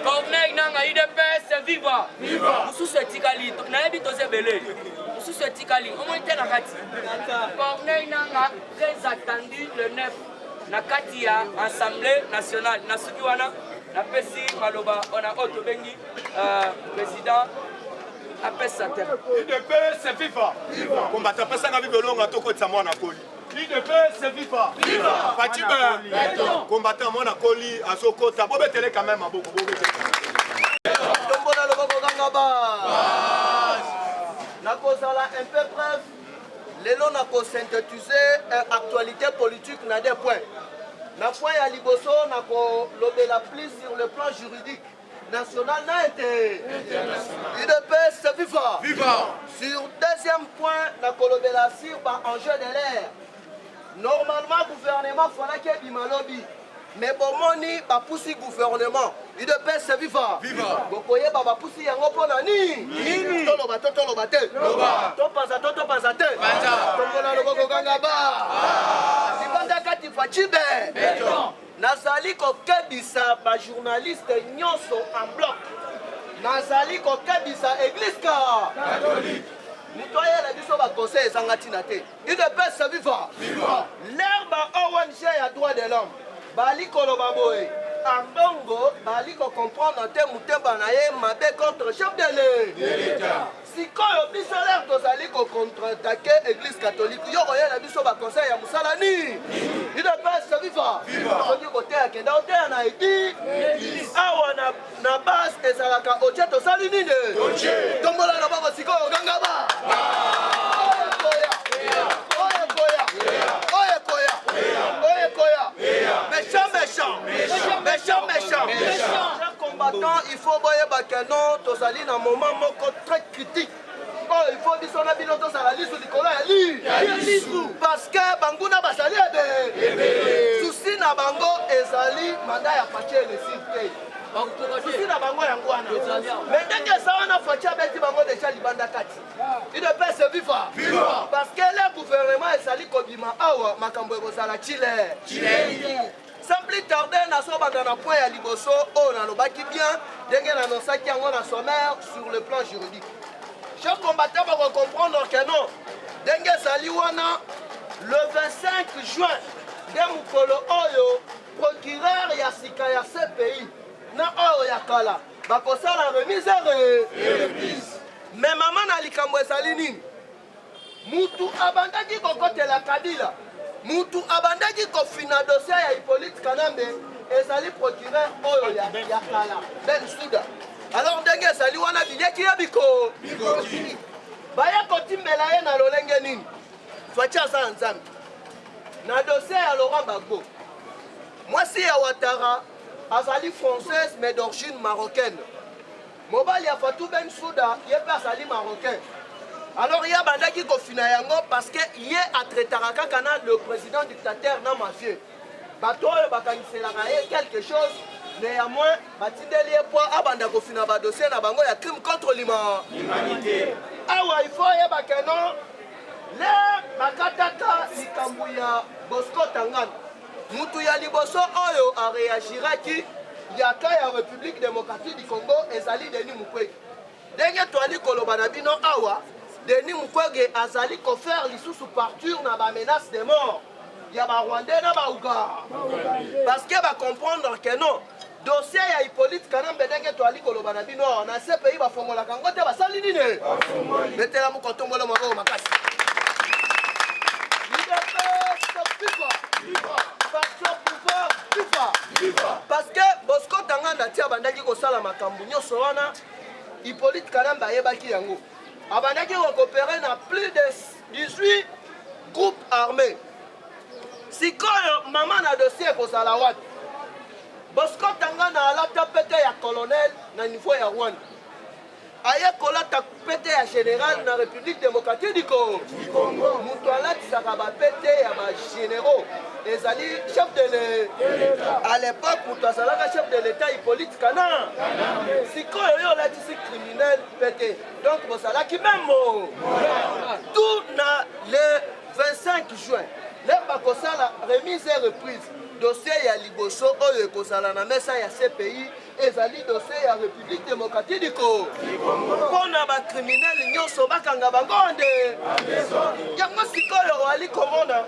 Corneille Nanga, il est paix, c'est vivant. Nous sommes Tikali, nous sommes belé. Sous ce Tikali, au moins tel Nakati. Corneille Nanga, très attendu le 9. Nakati à Assemblée nationale. Nasukiwana, la PSI Maloba, on a Otto Bengi, président, la PES Sater. UDPS, c'est viva. Combattant, pas ça, on a vu le long à Toko de Samoa Nakoli. UDPS, c'est viva. Fatiba, combattant, moi Nakoli, à Soko, t'as beau télé quand même à beaucoup. Tombona le Boko Gangaba. Nakozala un peu bref, les lois n'a synthétiser l'actualité politique n'a des points. Na point à Liboso n'a la plus sur le plan juridique national n'a été. UDPS c'est vivant. Sur deuxième point, n'a la sur par enjeu de l'air. Normalement, gouvernement fallait qu'il y ait Bimalobi. Mais bon, moni, ba poussi gouvernement. UDPS c'est vivant. Bokoye ba poussi yango pona ni. Toloba te. To panza te. Tomona loboko ganga ba. Sibanda kati fachibe. Nazali ko kebisa ba journaliste nyonso en bloc. Nazali ko kebisa église ka. Catholique. Mutoye la biso ba conseil ezanga tina te. UDPS c'est vivant. L'herbe ONG à droit de l'homme. Bali koloba boy. Arbongo bali comprendre te mutemba na ye mabe contre chef de l'État. Sikoyo biso l'air tozali contre-attaquer église catholique. Yo koyela biso ba conseil ya musala ni. Il ne passe viva. Soki kote ya kenda ote na église. Awa na base ezalaka oche tosali nini? Oche. Tombola na bako sikoyo ganga ba. Méchant. Chers combattants, il faut voir que non, tous allés dans un moment très critique. Oh, il faut dire qu'on a bien entendu la liste du collège. Parce que Banguna Basali a des soucis na Bango et Zali, mandat à Paché le site. Soucis na Bango et Angouana. Mais dès que ça, on a fait un Bango déjà Libanda Kati. Il ne peut se vivre. Parce que le gouvernement est sali Kobima Awa, Makambo Rosala Chile. Sans plus tarder, nous sommes dans un point à Liboso, on a le baki bien, dès qu'on a annoncé qu'il y a un sommaire sur le plan juridique. Chaque combattant va comprendre que non. Dès que Saliwana, le 25 juin, Demukolo Oyo, procureur Yassika ya CPI, na Oyo Yakala, va passer la remise et reprise. Mais maman n'a likambo Salini, Moutou abandaki kokote la Kadila. Mutu abandaki kofina dossier ya Hippolyte Kanambe ezali procureur oyo ya kala Ben Souda. Alors ndenge ezali wana binyeki ya biko baya kotimbela ye na lolenge nini facha sa nzambe na dossier ya Laurent Gbagbo. Mwasi ya Ouattara azali française mais d'origine marocaine. Mobali ya Fatou Ben Souda yepe azali marocain. Alors il y a bandaki kofina yango parce que hier à Tretaraka kana le président dictateur na mafieux. Bato yo bakanisela quelque chose néanmoins batindeli po abanda kofina ba dossier na bango ya crime contre l'humanité. Awa il faut yeba que non le bakataka likambu ya Bosco Tangana. Mutu ya liboso oyo a réagiraki yaka ya République démocratique du Congo ezali Denis Mukwege. Denge toali koloba na bino awa Denis Mukwege azali kofaire lisusu parture na ba menace de mort. Ya ba Rwandais na ba Ouga. Parce que ba comprendre que non. Dossier ya Hippolyte Kanambe denge toali koloba na bino na CPI ba fongola kango te ba sali nini. Betela mu kotombola mako makasi. Parce que Bosco Tangana tia bandaki kosala makambu nyonso wana Hippolyte Kanambe ayebaki yango. Abandaki coopérer dans plus de 18 groupes armés. Si quand maman a dossier pour Salawat, Bosco Tangana a la pété à colonel dans niveau ya Rwanda. Aye kolata pété à général dans la République démocratique du Congo. Moutoalat Saraba pété à ma généraux. Les alliés chef de l'État. À l'époque, Moutoasalaka chef de l'État Hippolyte Kanambe. Si quand il y a là ici criminel pété. Donc vous savez qui même tout le 25 juin. L'air bakosala remise et reprise. Dossier ya liboso oyo kozala na mesa ya CPI ezali dossier ya République démocratique du Congo. Pona ba criminel nyonso bakanga bangonde. Yango sikoyo ali komona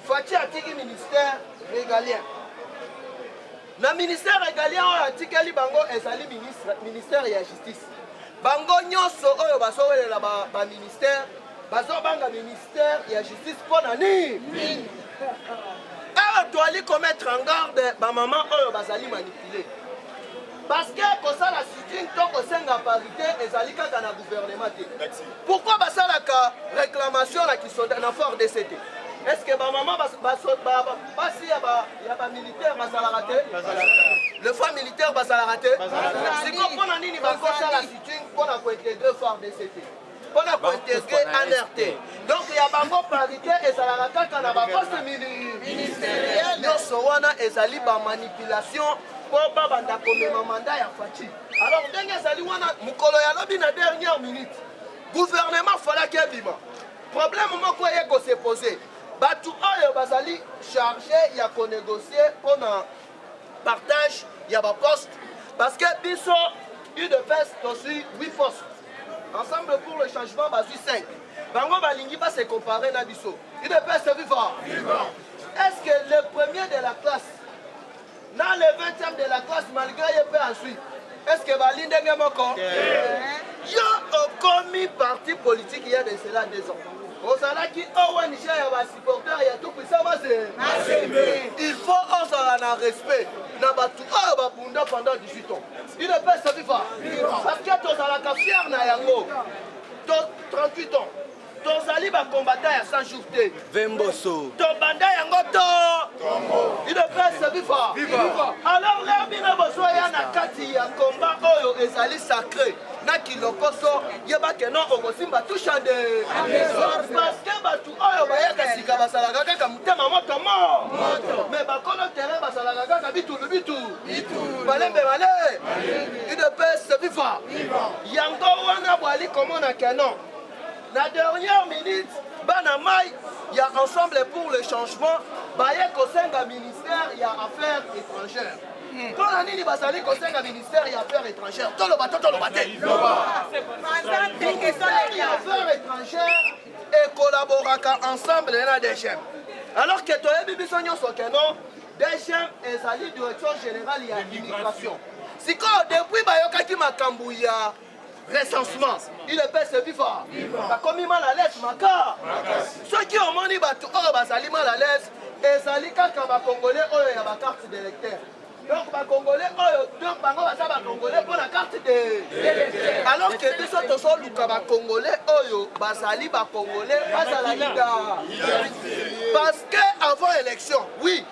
Fachi atiki ministère régalien. Na ministère régalien oyo atikeli bango ezali ministère ya justice. Bango nyonso oyo basowelela ba ministère bazobanga ministère ya justice pona nini. Alors tu allais commettre en garde ba maman oyo bazali manipuler. Parce que pour ça la sitting to ko senga parité ezali kaka na gouvernement te. Pourquoi basala ka réclamation la qui sont dans fort DCT? Est-ce que ma maman va si ya ba militaire basala raté? Le fois militaire basala raté? C'est comme pour nini ba ko ça la sitting pour na ko intégrer fort DCT. Pour na ko intégrer NRT. Donc il y a bango parité et ça la kaka na ba poste ministériel. Nyonso wana ezali ba manipulation pour ba banda komema mandat ya Fachi. Alors ndenge ezali wana mukolo ya lobi na dernière minute. Gouvernement fallait que bima. Problème moko ye ko se poser. Batu oyo bazali chargé ya ko négocier pour na partage ya ba poste parce que biso UDPS aussi 8 postes. Ensemble pour le changement basu 5. Bango balingi pas se comparer na biso. UDPS vivant. Est-ce que le premier de la classe dans le 20e de la classe malgré ye ensuite. Est-ce que bali ndenge moko? Yo okomi parti politique il y a de cela 2 ans. Ozalaki ONG ya ba supporter ya tout puissant il faut ozala na respect na batu oyo babunda pendant 18 ans. Il ne peut se vivre. Parce que tozalaka fier na yango. 38 ans. Tozali ba combattant ya 100 jours te. Vemboso. Tobanda yango to. Il ne peut se vivre. Alors là bino bozo ya na kati ya combat oyo ezali sacré. Na kilokoso yebake no okosimba tushande. Parce que batu oyo bayaka sika basalaka kaka mutema moto mo. Mais bakono terrain basalaka kaka bitulu bitu. Balembe bale. Il ne peut se vivre. Yango wana bwali komona kenon. La dernière minute, Banamai, il y a Ensemble pour le changement, Baye Kosenga ministère, il y a Affaires étrangères. Quand on a dit Basali Kosenga ministère, il y a Affaires étrangères. Tout le bateau, tout le bateau. Il y a Affaires étrangères et collaboraka ensemble dans des chaînes. Alors que toi, Bibi Sonyo Sokeno, des chaînes et Zali, direction générale, il y a immigration. Si quand depuis Bayokaki Makambouya, recensement, il est fait se vivre. Comme il mal à l'aise, Maka. Ceux qui ont moni batu, oh, basali mal à l'aise, et sali kaka ba Congolais, oh, il y a ma carte d'électeur. Donc, ba Congolais, oh, donc, ba Congolais pour la carte d'électeur. Alors que les autres sont luka ba Congolais, oh, basali ba Congolais, basala liga. Parce que avant l'élection, oui,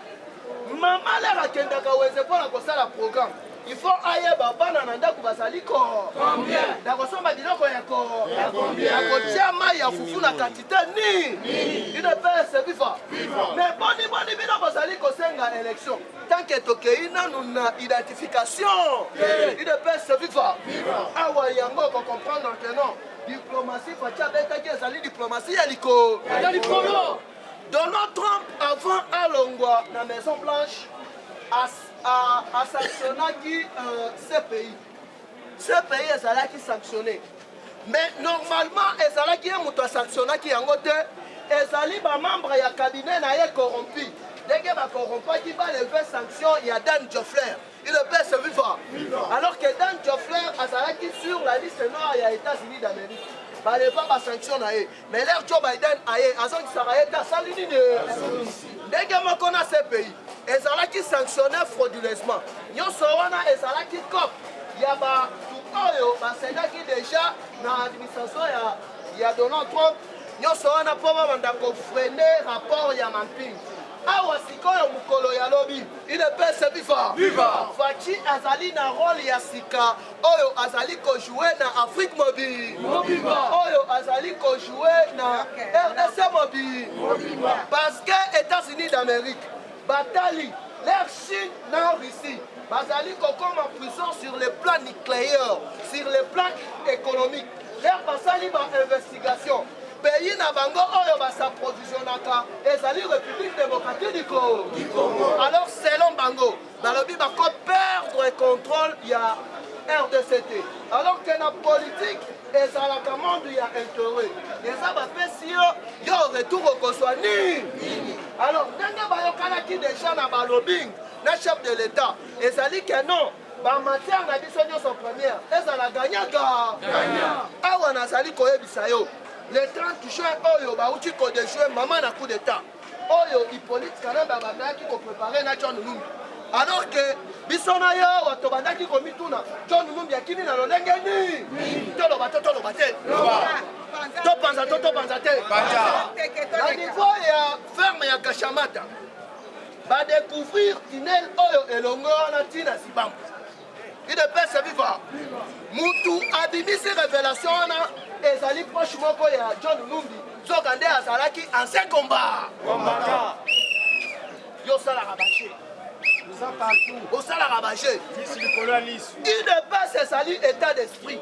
maman l'a rakendaka weze pour la constat programme. Il faut aille baba na ndako basali ko combien dako somba biloko ya ko tia mai ya fufu na quantité ni il ne peut se vivre mais boni bino basali ko senga élection tant que tokei nanu na identification il ne peut se vivre awa yango ko comprendre que non diplomatie fatia beta qui ezali diplomatie ya liko Donald Trump avant alongwa na Maison Blanche a sanctionné ce pays. Ce pays est sanctionné. Mais normalement, il y a sanctionné qui est en côté. Il y a membre du cabinet corrompu. Dès qu'il y a corrompu, qui va lever sanction, il y a Dan Joffler. Il peut se vivre. Alors que Dan Joffler a sur la liste noire, il y a les États-Unis d'Amérique. Il n'y a pas de sanction. Mais l'air Joe Biden a été dès que je connais ce pays, ils ont sanctionné frauduleusement. Ils ont sanctionné COP. Il y a qui déjà dans l'administration, il y a Donald Trump. Ils ont freiner le rapport Yamamping. Awa sikoyo mukolo ya lobby il peut se vivre Fachi azali na rôle ya sika oyo azali ko jouer na Afrique mobile oyo azali ko jouer na RDC mobile parce que États-Unis d'Amérique batali leur Chine na Russie bazali ko comme en prison sur le plan nucléaire sur le plan économique leur basali ba investigation pays na bango oyo basaprovisionnaka ezali République démocratique du Congo. Alors selon bango balobi bako perdre le contrôle ya RDCT. Alors que na politique ezalaka monde ya intérêt. Eza bapesi yo retour au Koswani. Alors ndenge bayokanaki déjà na balobing na chef de l'État ezali que non ba matière na biso nyonso première ezala gagnaka. Awa nazali koyebisa yo le 30 juin, Oyo, Baouti ko de jouer maman na coup d'état. Oyo, Hippolyte Kanamba qui ko préparé na John Numbi. Alors que Bisona yo, Watobanda qui ko mituna, John Numbi akini na lolenge ni. Tolo bate. To panza te. Na niveau ya ferme ya Kashamata. Ba découvrir tunnel Oyo elongo na tina Sibam. Il ne peut se vivre. Moutou abimi ces révélations ezali proche moko ya John Numbi zokande azalaki ancien combat yo sala rabaché nous sommes partout au sala rabaché il ne peut se salir état d'esprit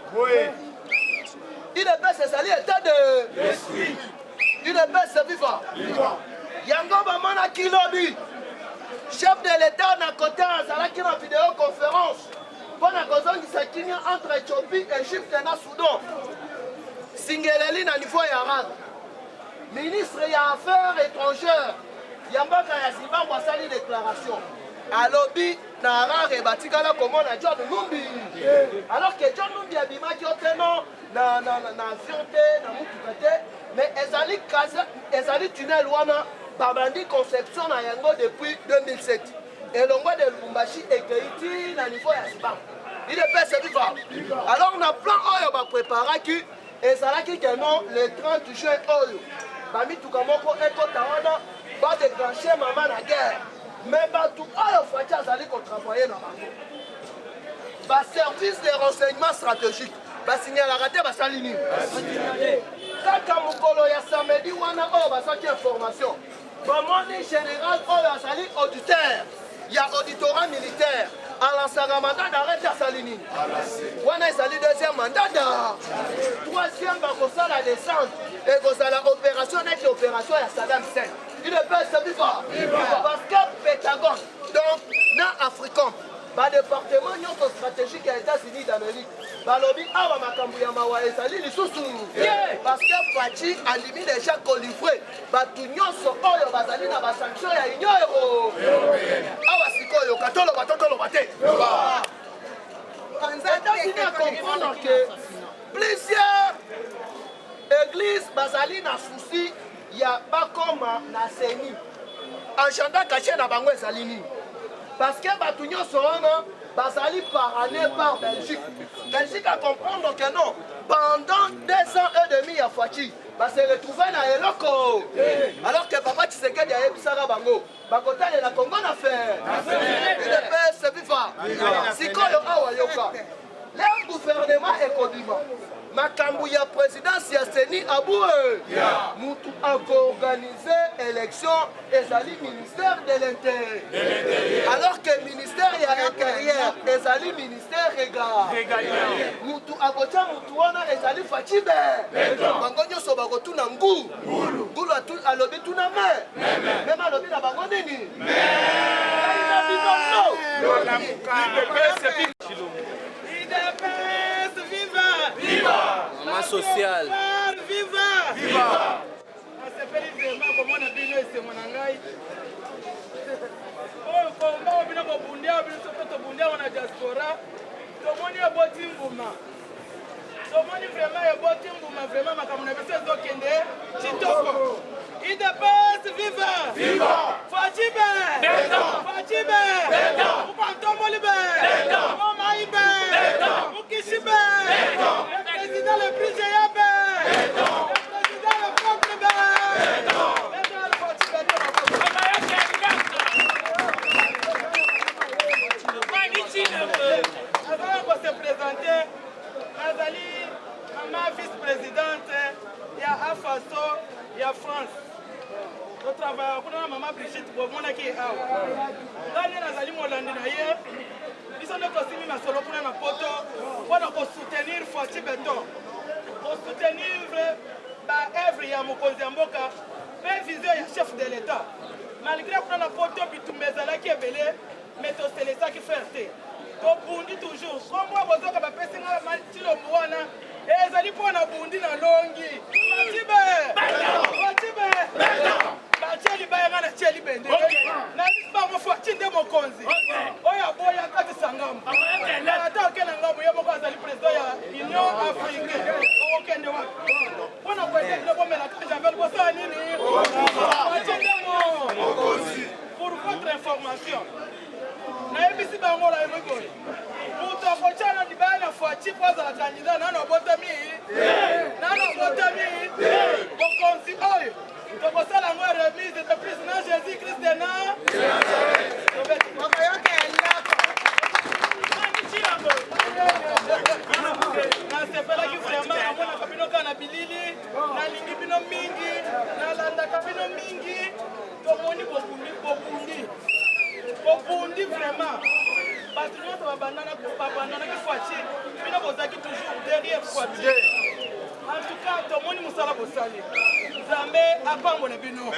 il ne peut se salir état d'esprit il ne peut se vivre yango bamana kilobi chef de l'état na côté azalaki na vidéoconférence mpona kozongisa kimia entre Éthiopie Égypte na Soudan Singeleli na niveau ya rang ministre ya affaires étrangères ya mboka ya Zimbabwe asali déclaration alobi na rare batikala komona John Numbi alors que John Numbi abimaki oteno na avion te na mutuka te mais ezali tunnel wana babandi conception na yango depuis 2007 elongo de Lubumbashi ekeiti na niveau ya Siba il est fait c'est vivant alors na plan oyo ba préparaki ezalaki que non le 30 juin oyo bamituka moko ekota wana ba déclencher mama na guerre mais batu oyo Fachi azali kotravailler na bango baservice de renseignement stratégique basignalaka te basali nini kaka mokolo ya samedi wana oyo basaki information bamoni général oyo azali auditeur ya auditorat militaire alansaka mandat d'arrêt asali nini wana ezali deuxième mandat troisième bakosala descente ekozala opération neti opération ya Saddam Hussein il est pas ça vivant parce que Pentagone donc na africain ba département nyonso stratégique ya États-Unis d'Amérique balobi awa makambo ya mawa ezali lisusu parce que Fachi andimi déjà colivrer batu nyonso oyo bazali na basanction ya union awa sikoyo katoloba totoloba te États-Unis a comprendre que plusieurs églises bazali na souci ya bakoma na seni agenda caché na bango ezali nini parce que batu nyonso wana bazali parrainé par Belgique. Belgique a comprendre que non, pendant 2 ans et demi à Fachi, se retrouver na eloko. Alors que Papa Tshisekedi a ebisaka bango, bakotale na Congo na faire. Il est c'est vivant. Sikoyo awa yoka. Le gouvernement économique. Makambu ya présidence ya Seni Aboué mutu organisé élection ezali ministère de l'intérieur alors que ministère ya intérieur ezali ministère régalien mutu akocha mutu wana ezali Fachi bango nyonso bakotuna ngulu alobi tuna même alobi na bango nini Maman sociale. Viva! Viva! Asepeli vraiment comme on a bien c'est mon angai. Oh, combat on bina bobundia, bina soto bundia on a diaspora. Tomoni ya boti nguma. Tomoni vraiment ya boti nguma vraiment makamuna bisa zokende. Chitoko. Il dépasse viva! Viva! Fachi be! Fachi be! Upantomoli be! Omai be! Mukishi be! Le président le plus géant be! Le président le peuple be! Avant de se présenter, Azali, ma vice-présidente, il y a Afaso, il y a France. Nous travaillons pour maman Brigitte Bomona qui est là. Daniel Azali Molandi naye. Ils sont aussi mis à solo pour un poto pour soutenir Fachi Beton. Pour soutenir l'œuvre ya Mokonzi Mboka, mais vision ya chef de l'État. Malgré que la poto bitumbezala qui est belé, mais to c'est l'État qui fait té. To bundi toujours. Comme moi bozo ka ba pesinga matilo mwana. Ezali pour na bundi na longi. Fachi be. Bacheli bayanga na cheli bende. Na lisba mo Fachi nde Mokonzi. Oya boya kati sangamu. Ata okena ngamu yo moko azali président ya Union Africaine. Okende wa. Bona kwende le bomela kanja vel bosa nini? Fachi nde Mokonzi. Pour votre information. Na ebisi bango la ebiko. Muto akochana dibana Fachi poza la candidat nano botami. Mokonzi oyo. Tokosala ngo remise de président Jésus-Christ de na. Nasepelaki vraiment namonaka bino kaka na bilili nalingi bino mingi nalandaka bino mingi tomoni bobundi vraiment bato nyonso babandanaki Fachi bino bozalaki toujours derrière Fachi. En tout cas tomoni mosala bosali Nzambe apambola bino.